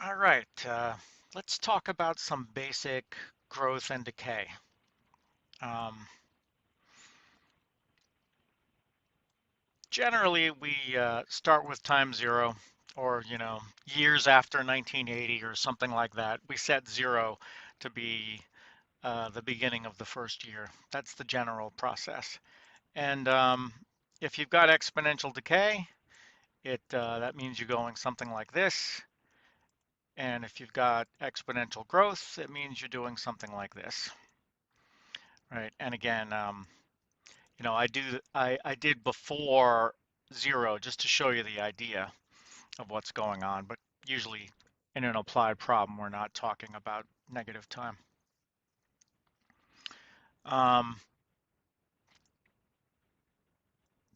All right, let's talk about some basic growth and decay. Um, Generally, we start with time zero, or years after 1980 or something like that. We set zero to be the beginning of the first year. That's the general process. And if you've got exponential decay, it that means you're going something like this. And if you've got exponential growth, it means you're doing something like this, right? And again, I did before zero just to show you the idea of what's going on, but usually in an applied problem, we're not talking about negative time. Um,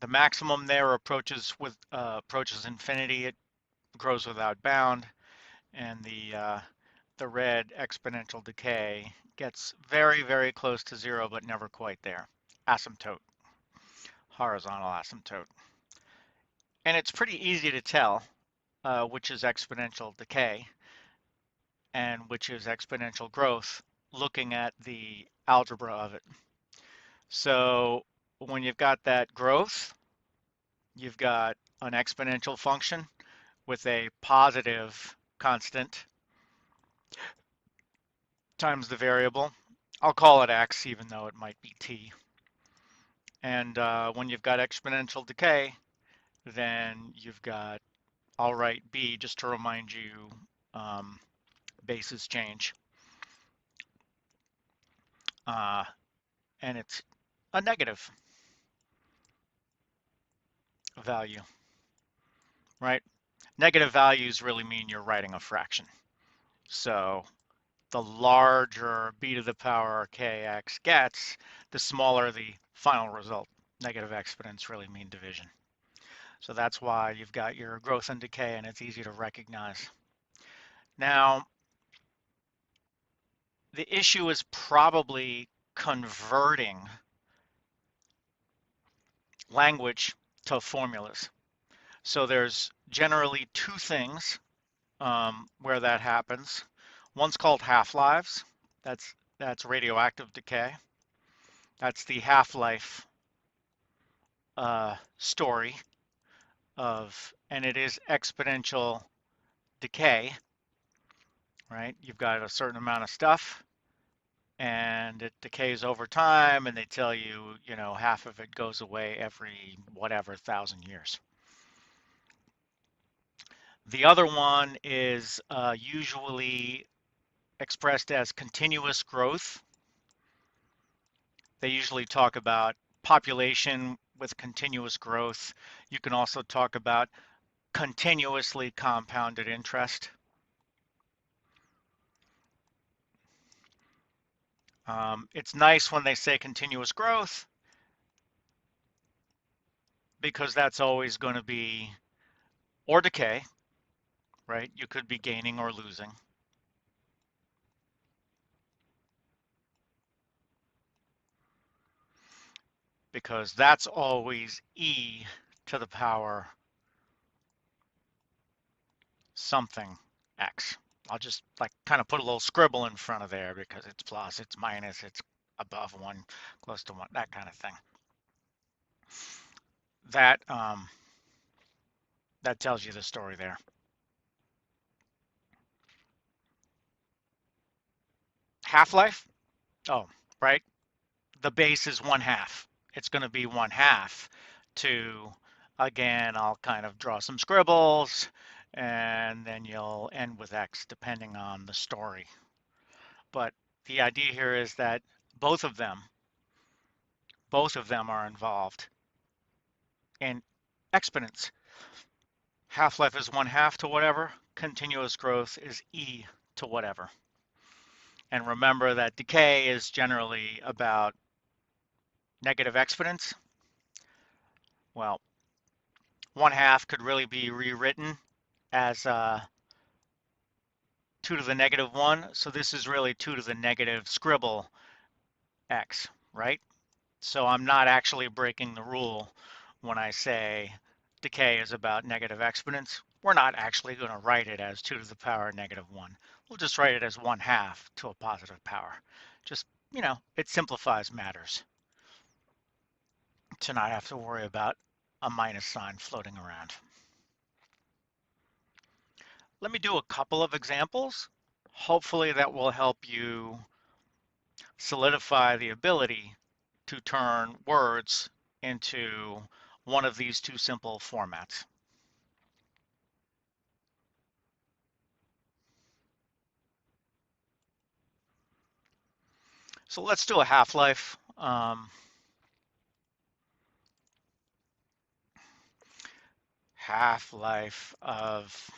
the maximum there approaches infinity. It grows without bound, and the red exponential decay gets very, very close to zero, but never quite there. Asymptote, horizontal asymptote. And it's pretty easy to tell which is exponential decay and which is exponential growth looking at the algebra of it. So when you've got that growth, you've got an exponential function with a positive constant times the variable. I'll call it x even though it might be t. And when you've got exponential decay, then you've got, I'll write b just to remind you, basis change. Uh, and it's a negative value, right? Negative values really mean you're writing a fraction. So the larger b to the power kx gets, the smaller the final result. Negative exponents really mean division. So that's why you've got your growth and decay, and it's easy to recognize. Now, the issue is probably converting language to formulas. So there's generally two things where that happens. One's called half-lives. That's radioactive decay. That's the half-life story and it is exponential decay, right? You've got a certain amount of stuff, and it decays over time, and they tell you, half of it goes away every whatever 1,000 years. The other one is usually expressed as continuous growth. They usually talk about population with continuous growth. You can also talk about continuously compounded interest. It's nice when they say continuous growth because that's always going to be, or decay, right? You could be gaining or losing. Because that's always e to the power something x. I'll just like kind of put a little scribble in front of there because it's plus, it's minus, it's above one, close to one, that kind of thing. That that tells you the story there. Half-life? Oh, right. The base is 1/2. It's going to be 1/2 to, again, I'll kind of draw some scribbles and then you'll end with x depending on the story. But the idea here is that both of them are involved in exponents. Half-life is 1/2 to whatever, continuous growth is e to whatever. And remember that decay is generally about negative exponents. Well, 1/2 could really be rewritten as 2 to the negative 1. So this is really 2 to the negative scribble x, right? So I'm not actually breaking the rule when I say decay is about negative exponents. we're not actually going to write it as 2 to the power negative 1. We'll just write it as 1/2 to a positive power. Just, it simplifies matters to not have to worry about a minus sign floating around. Let me do a couple of examples. Hopefully that will help you solidify the ability to turn words into one of these two simple formats. So let's do a half-life. Half-life of,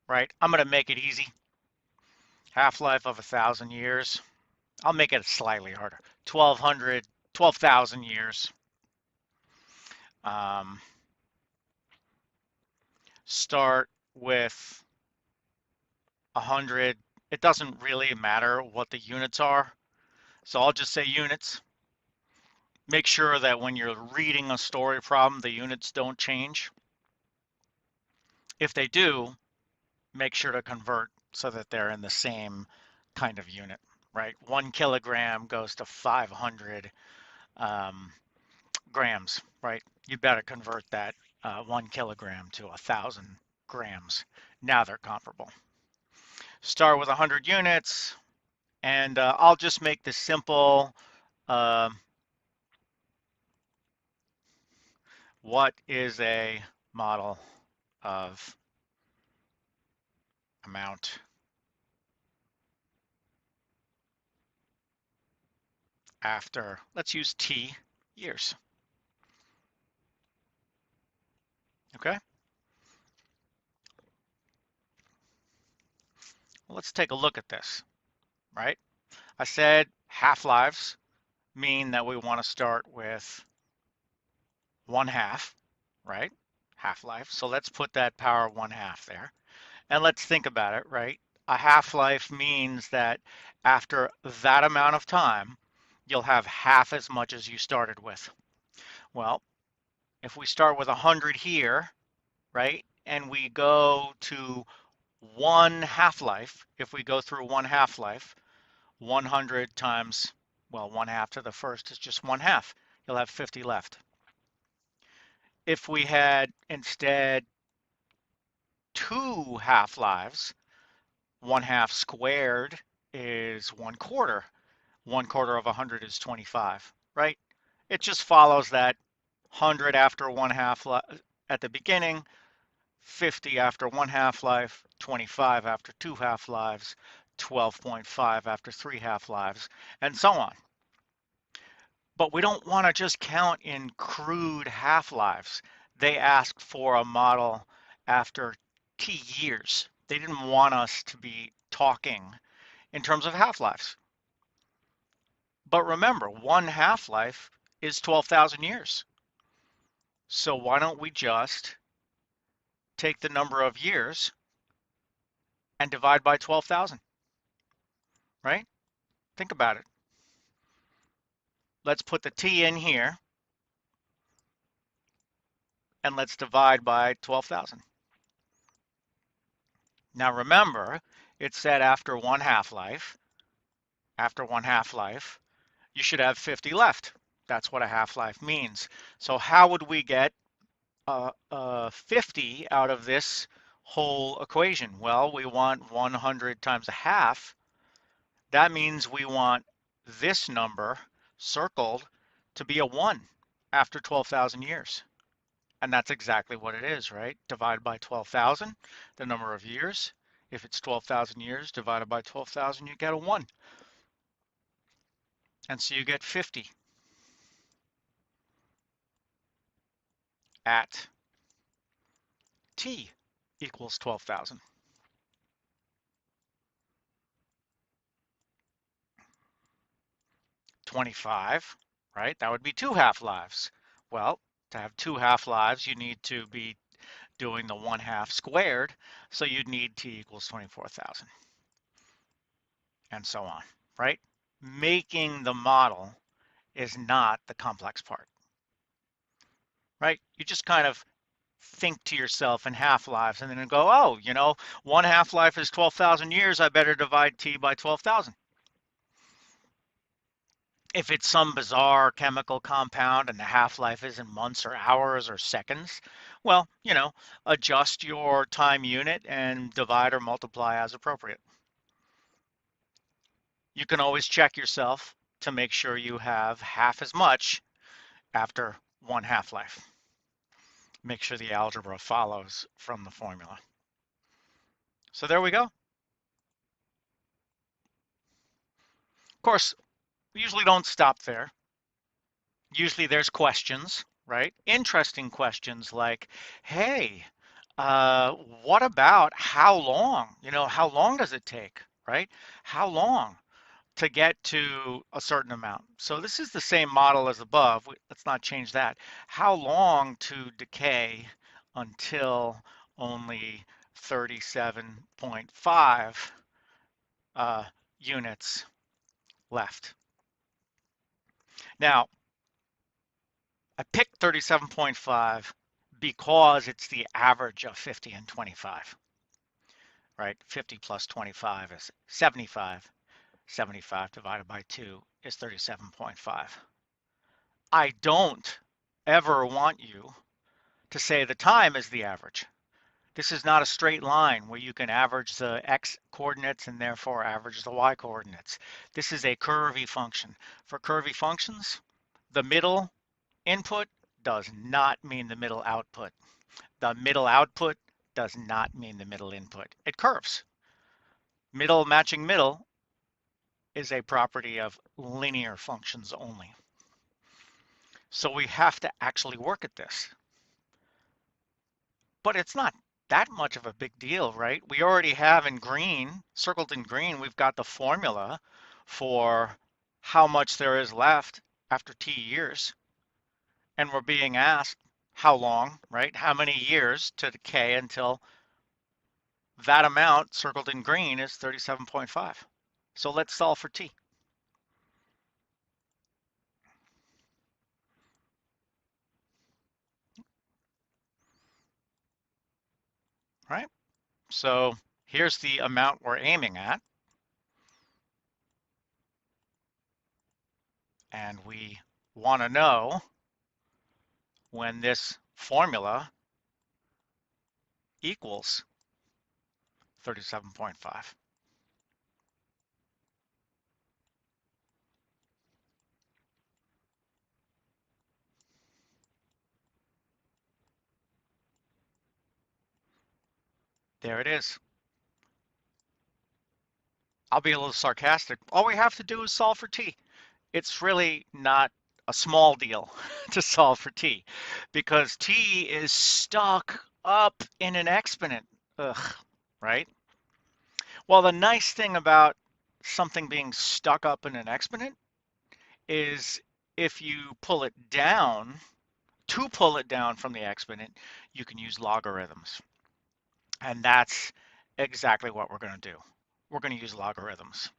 right? I'm going to make it easy. Half-life of 1,000 years. I'll make it slightly harder. 1,200, 12,000 years. Start with 100. It doesn't really matter what the units are. So I'll just say units. Make sure that when you're reading a story problem, the units don't change. If they do, make sure to convert so that they're in the same kind of unit, right? 1 kilogram goes to 500 grams, right? You better convert that 1 kilogram to 1,000 grams. Now they're comparable. Start with 100 units, and I'll just make this simple. What is a model of amount after, let's use T years? Okay. Well, let's take a look at this, right? I said half-lives mean that we want to start with 1/2, right? Half-life. So let's put that power 1/2 there. And let's think about it, right? A half-life means that after that amount of time, you'll have half as much as you started with. Well, if we start with 100 here, right, and we go to one half-life, if we go through one half-life, 100 times, well, 1/2 to the first is just 1/2. You'll have 50 left. If we had instead 2 half-lives, 1/2 squared is 1/4. 1/4 of 100 is 25, right? It just follows that 100 after 1/2 at the beginning, 50 after 1 half-life, 25 after 2 half-lives, 12.5 after 3 half-lives, and so on. But we don't want to just count in crude half-lives. They asked for a model after T years. They didn't want us to be talking in terms of half-lives. But remember, one half-life is 12,000 years. So why don't we just take the number of years and divide by 12,000, right? Think about it. Let's put the T in here and let's divide by 12,000. Now remember, it said after one half-life, you should have 50 left. That's what a half-life means. So how would we get 50 out of this whole equation? Well, we want 100 times a half. That means we want this number circled to be a 1 after 12,000 years. And that's exactly what it is, right? Divided by 12,000, the number of years. If it's 12,000 years divided by 12,000, you get a 1. And so you get 50 at T equals 12,000. $25, right? That would be 2 half-lives. Well, to have 2 half-lives, you need to be doing the 1/2 squared, so you'd need T equals 24,000, and so on, right? Making the model is not the complex part, right? You just kind of think to yourself in half-lives and then go, oh, one half-life is 12,000 years, I better divide T by 12,000. If it's some bizarre chemical compound and the half-life is in months or hours or seconds, well, adjust your time unit and divide or multiply as appropriate. You can always check yourself to make sure you have half as much after one half-life. Make sure the algebra follows from the formula. So there we go. Of course, we usually don't stop there. Usually there's questions, right? Interesting questions like, hey, what about how long? How long does it take, right? How long to get to a certain amount? So this is the same model as above. Let's not change that. How long to decay until only 37.5 units left? Now, I picked 37.5 because it's the average of 50 and 25, right? 50 plus 25 is 75. 75 divided by 2 is 37.5. I don't ever want you to say the time is the average. This is not a straight line where you can average the x coordinates and therefore average the y coordinates. This is a curvy function. For curvy functions, the middle input does not mean the middle output. The middle output does not mean the middle input. It curves. Middle matching middle is a property of linear functions only. So we have to actually work at this. But it's not that much of a big deal, right? We already have in green, circled in green, we've got the formula for how much there is left after t years. And we're being asked how long, right? How many years to decay until that amount circled in green is 37.5. So let's solve for t. Right? So here's the amount we're aiming at. And we want to know when this formula equals 37.5. There it is. I'll be a little sarcastic. All we have to do is solve for t. It's really not a small deal to solve for t because t is stuck up in an exponent. Ugh, right? Well, the nice thing about something being stuck up in an exponent is if you pull it down, to pull it down from the exponent, you can use logarithms. And that's exactly what we're going to do. We're going to use logarithms.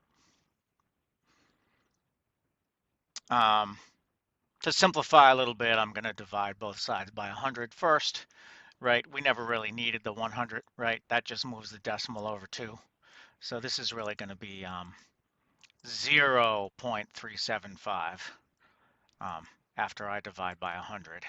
To simplify a little bit, I'm going to divide both sides by 100 first, right? We never really needed the 100, right? That just moves the decimal over 2. So this is really going to be 0.375 after I divide by 100.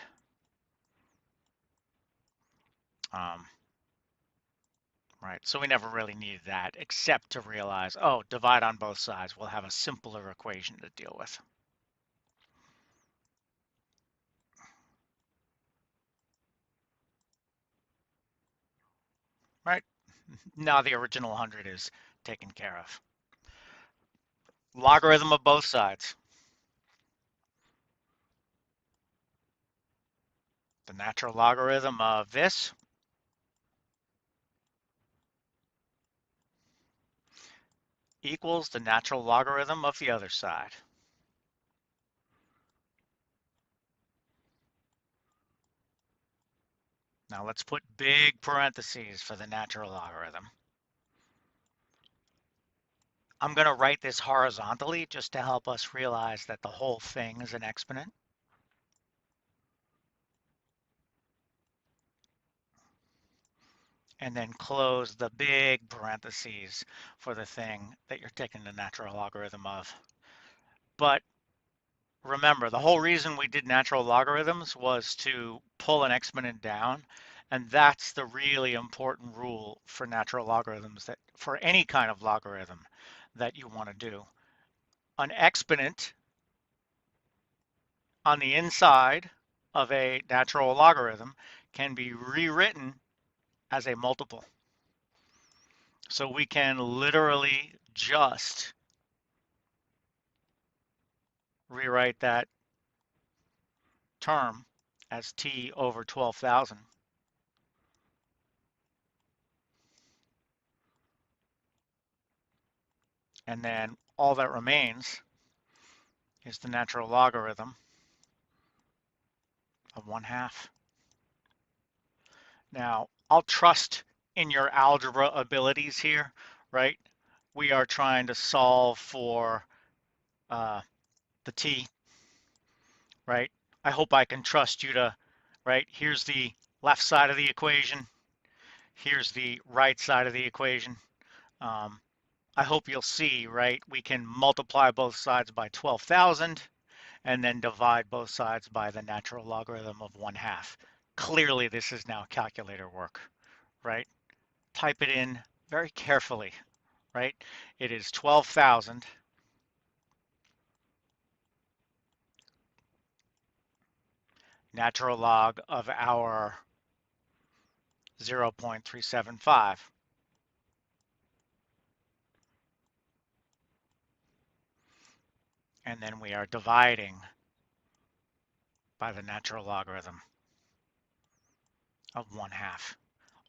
Right, so we never really needed that except to realize, oh, divide on both sides. We'll have a simpler equation to deal with. Right, now the original 100 is taken care of. Logarithm of both sides. The natural logarithm of this equals the natural logarithm of the other side. Now let's put big parentheses for the natural logarithm. I'm going to write this horizontally just to help us realize that the whole thing is an exponent. and then close the big parentheses for the thing that you're taking the natural logarithm of. But remember, the whole reason we did natural logarithms was to pull an exponent down, and that's the really important rule for natural logarithms, that for any kind of logarithm that you want to do. An exponent on the inside of a natural logarithm can be rewritten as a multiple. So we can literally just rewrite that term as t over 12,000. And then all that remains is the natural logarithm of 1/2. Now, I'll trust in your algebra abilities here, right? We are trying to solve for the t, right? I hope I can trust you to, right? Here's the left side of the equation. Here's the right side of the equation. Um, I hope you'll see, right? We can multiply both sides by 12,000 and then divide both sides by the natural logarithm of 1/2. Clearly, this is now calculator work, right? Type it in very carefully, right? It is 12,000 natural log of our 0.375. And then we are dividing by the natural logarithm of 1/2.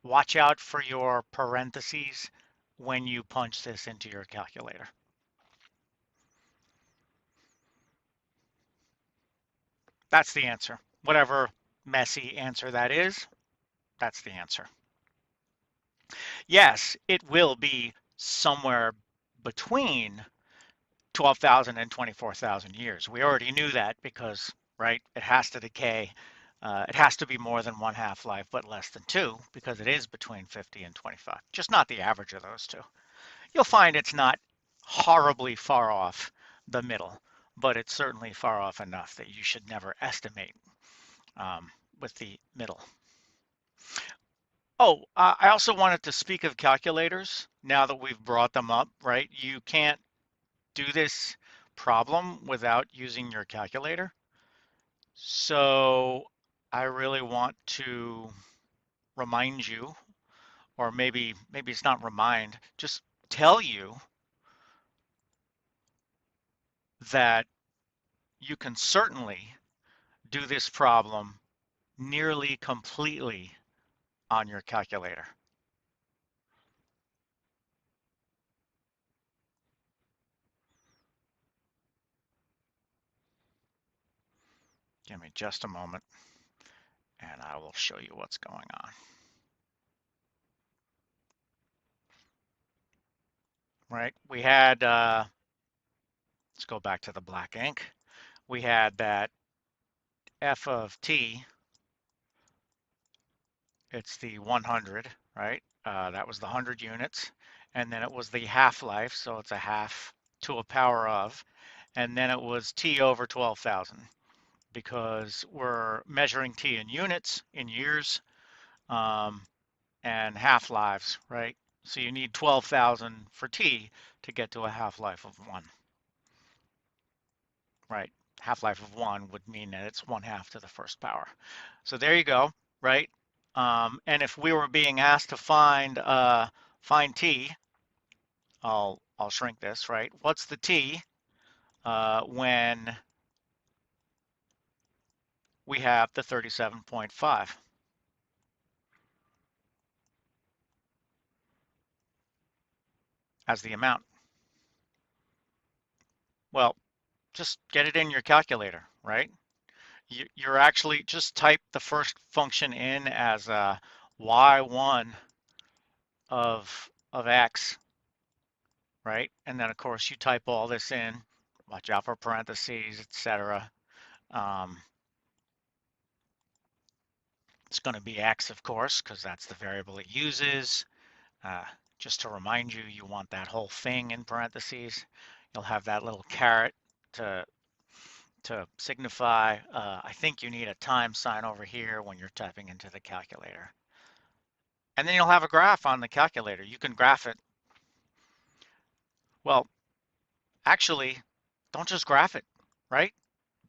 Watch out for your parentheses when you punch this into your calculator. That's the answer. Whatever messy answer that is, that's the answer. Yes, it will be somewhere between 12,000 and 24,000 years. We already knew that because, right, it has to decay. It has to be more than 1 half-life, but less than 2, because it is between 50 and 25, just not the average of those two. You'll find it's not horribly far off the middle, but it's certainly far off enough that you should never estimate with the middle. Oh, I also wanted to speak of calculators now that we've brought them up, right? You can't do this problem without using your calculator. So I really want to remind you, or maybe it's not remind, just tell you that you can certainly do this problem nearly completely on your calculator. Give me just a moment and I will show you what's going on. Right, we had, let's go back to the black ink. We had that f of t, it's the 100, right? That was the 100 units. And then it was the half-life, so it's a half to a power of. And then it was t over 12,000, because we're measuring t in units, in years, and half-lives, right? So you need 12,000 for t to get to a half-life of 1, right? Half-life of 1 would mean that it's 1/2 to the first power. So there you go, right? And if we were being asked to find t, I'll shrink this, right? What's the t when we have the 37.5 as the amount? Well, just get it in your calculator, right? You're actually just type the first function in as y1 of x, right? And then of course you type all this in. Watch out for parentheses, etc. It's going to be x, of course, because that's the variable it uses. Uh, just to remind you, you want that whole thing in parentheses. You'll have that little caret to signify. I think you need a time sign over here when you're typing into the calculator. And then you'll have a graph on the calculator. You can graph it. Well, actually, don't just graph it, right?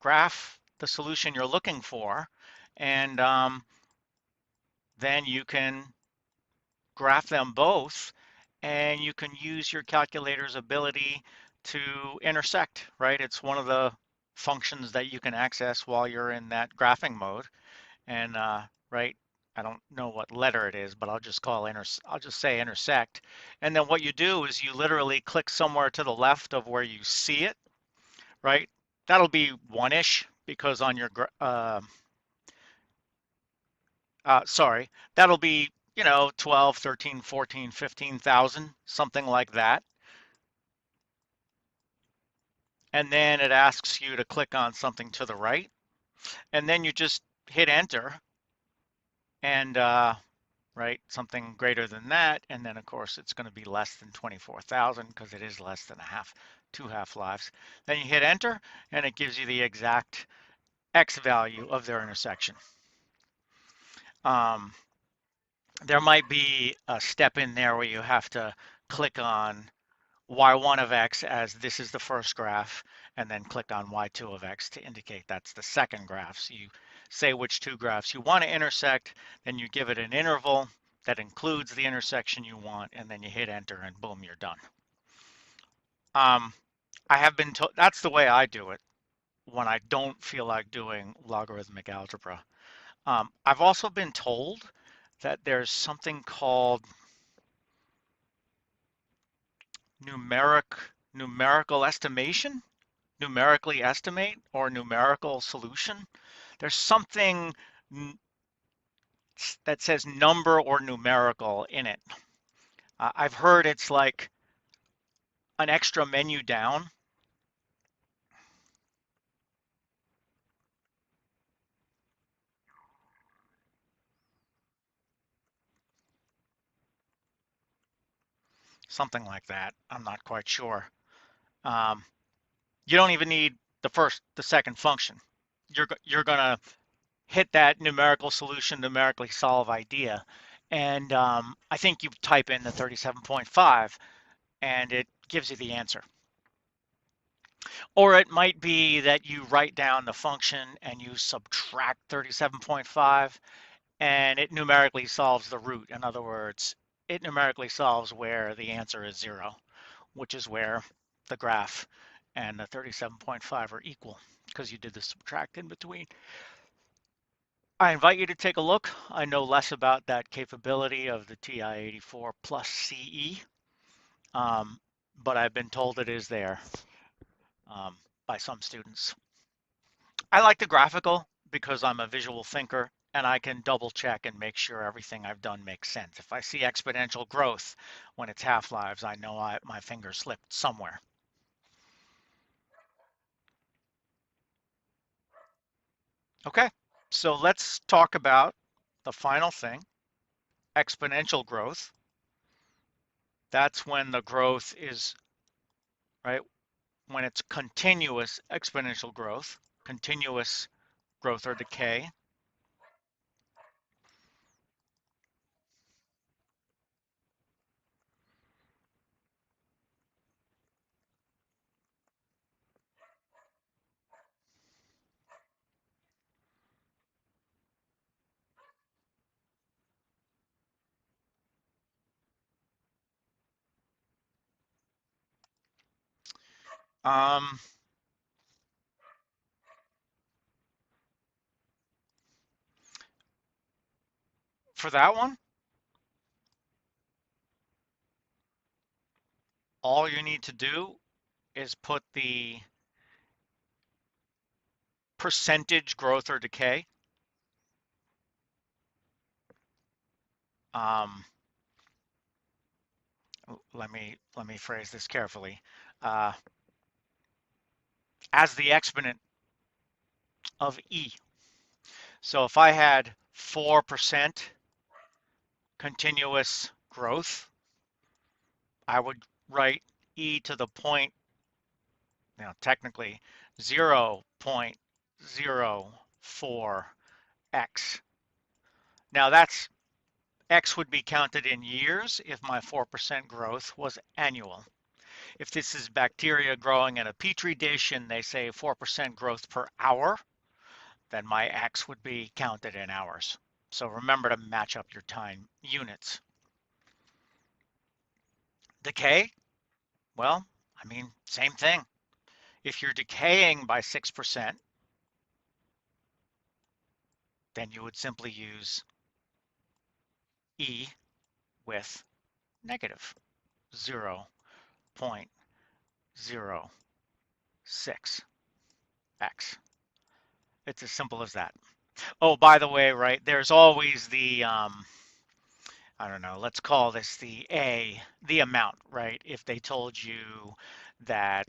Graph the solution you're looking for, and then you can graph them both, and you can use your calculator's ability to intersect, right? It's one of the functions that you can access while you're in that graphing mode. And right, I don't know what letter it is, but I'll just say intersect. And then what you do is you literally click somewhere to the left of where you see it, right? That'll be one-ish because on your sorry, that'll be, 12, 13, 14, 15,000, something like that. And then it asks you to click on something to the right, and then you just hit enter, and right, something greater than that, and then of course it's going to be less than 24,000 because it is less than two half-lives. Then you hit enter, and it gives you the exact x value of their intersection. Um, there might be a step in there where you have to click on y1 of x as this is the first graph, and then click on y2 of x to indicate that's the second graph. So you say which two graphs you want to intersect, then you give it an interval that includes the intersection you want, and then you hit enter, and boom, you're done. I have been told that's the way I do it when I don't feel like doing logarithmic algebra. I've also been told that there's something called numerical estimation, numerically estimate, or numerical solution. There's something that says number or numerical in it. I've heard it's like an extra menu down. Something like that. I'm not quite sure. Um, you don't even need the second function. You're gonna hit that numerical solution, numerically solve idea, and I think you type in the 37.5, and it gives you the answer. Or it might be that you write down the function and you subtract 37.5, and it numerically solves the root. In other words, it numerically solves where the answer is 0, which is where the graph and the 37.5 are equal because you did the subtract in between. I invite you to take a look. I know less about that capability of the TI-84 plus CE, but I've been told it is there by some students. I like the graphical because I'm a visual thinker, and I can double check and make sure everything I've done makes sense. If I see exponential growth when it's half-lives, I know my finger slipped somewhere. Okay, so let's talk about the final thing, exponential growth. That's when the growth is, right, when it's continuous exponential growth, continuous growth or decay. Um, for that one, all you need to do is put the percentage growth or decay. Um, let me phrase this carefully. Uh, as the exponent of e. So if I had 4% continuous growth, I would write e to the point, technically 0.04x. Now that's x would be counted in years if my 4% growth was annual. If this is bacteria growing in a petri dish and they say 4% growth per hour, then my x would be counted in hours. So remember to match up your time units. Decay, well, same thing. If you're decaying by 6%, then you would simply use E with negative 0.06x. It's as simple as that. Oh, by the way, right, there's always the, I don't know, let's call this the amount, right? If they told you that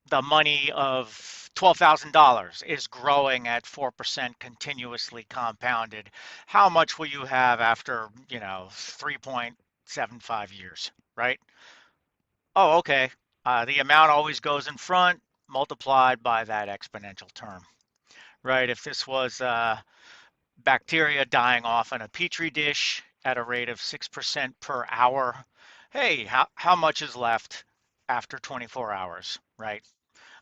the money of $12,000 is growing at 4% continuously compounded, how much will you have after, 3.75 years, right? Oh, okay. The amount always goes in front, multiplied by that exponential term, right? If this was bacteria dying off in a petri dish at a rate of 6% per hour, hey, how much is left after 24 hours, right?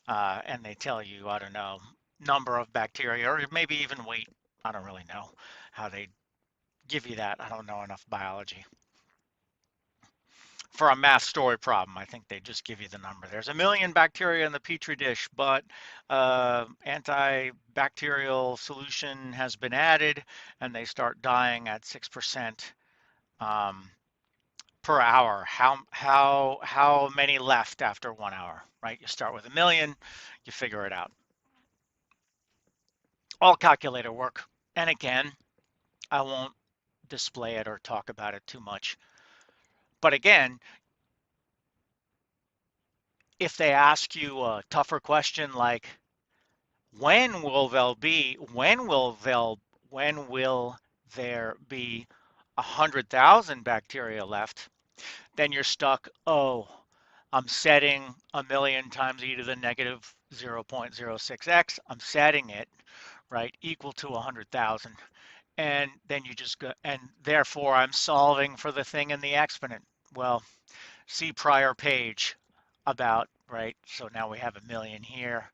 And they tell you, I don't know, number of bacteria or maybe even weight. I don't really know how they give you that. I don't know enough biology. For a math story problem, I think they just give you the number. There's 1 million bacteria in the petri dish, but antibacterial solution has been added, and they start dying at 6% per hour. How many left after 1 hour? Right? You start with 1 million, you figure it out. All calculator work. And again, I won't display it or talk about it too much. But again, if they ask you a tougher question like when will there be 100,000 bacteria left, then you're stuck. Oh, I'm setting 1 million times e to the negative 0.06x. I'm setting it right equal to 100,000. And then you just go, and therefore I'm solving for the thing in the exponent. Well, see prior page about, right? So now we have 1 million here.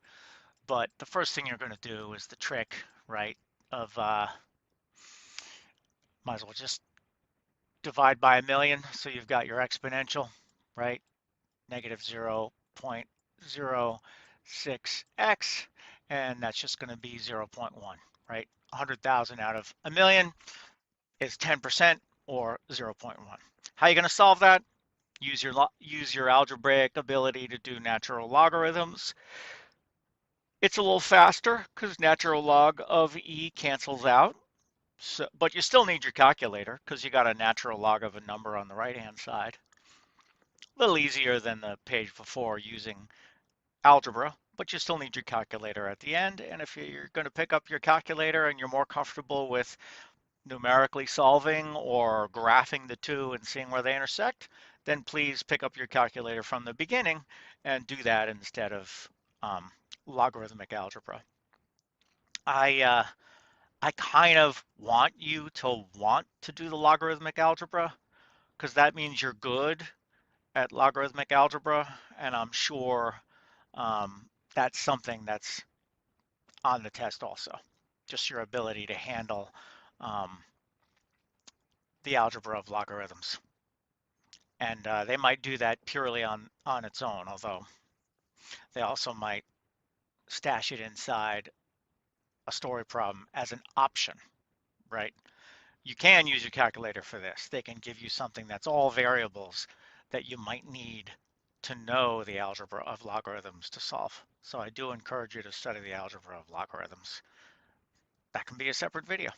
But the first thing you're going to do is the trick, right, of might as well just divide by 1 million. So you've got your exponential, right? Negative 0.06x, and that's just going to be 0.1, right? 100,000 out of 1 million is 10% or 0.1. How are you going to solve that? Use your algebraic ability to do natural logarithms. It's a little faster because natural log of e cancels out. So, but you still need your calculator because you got a natural log of a number on the right-hand side. A little easier than the page before using algebra, but you still need your calculator at the end. And if you're going to pick up your calculator and you're more comfortable with numerically solving or graphing the two and seeing where they intersect, then please pick up your calculator from the beginning and do that instead of logarithmic algebra. I kind of want you to want to do the logarithmic algebra because that means you're good at logarithmic algebra, and I'm sure that's something that's on the test also. Just your ability to handle the algebra of logarithms. And they might do that purely on its own, although they also might stash it inside a story problem as an option, right? You can use your calculator for this. They can give you something that's all variables that you might need to know the algebra of logarithms to solve. So I do encourage you to study the algebra of logarithms. That can be a separate video.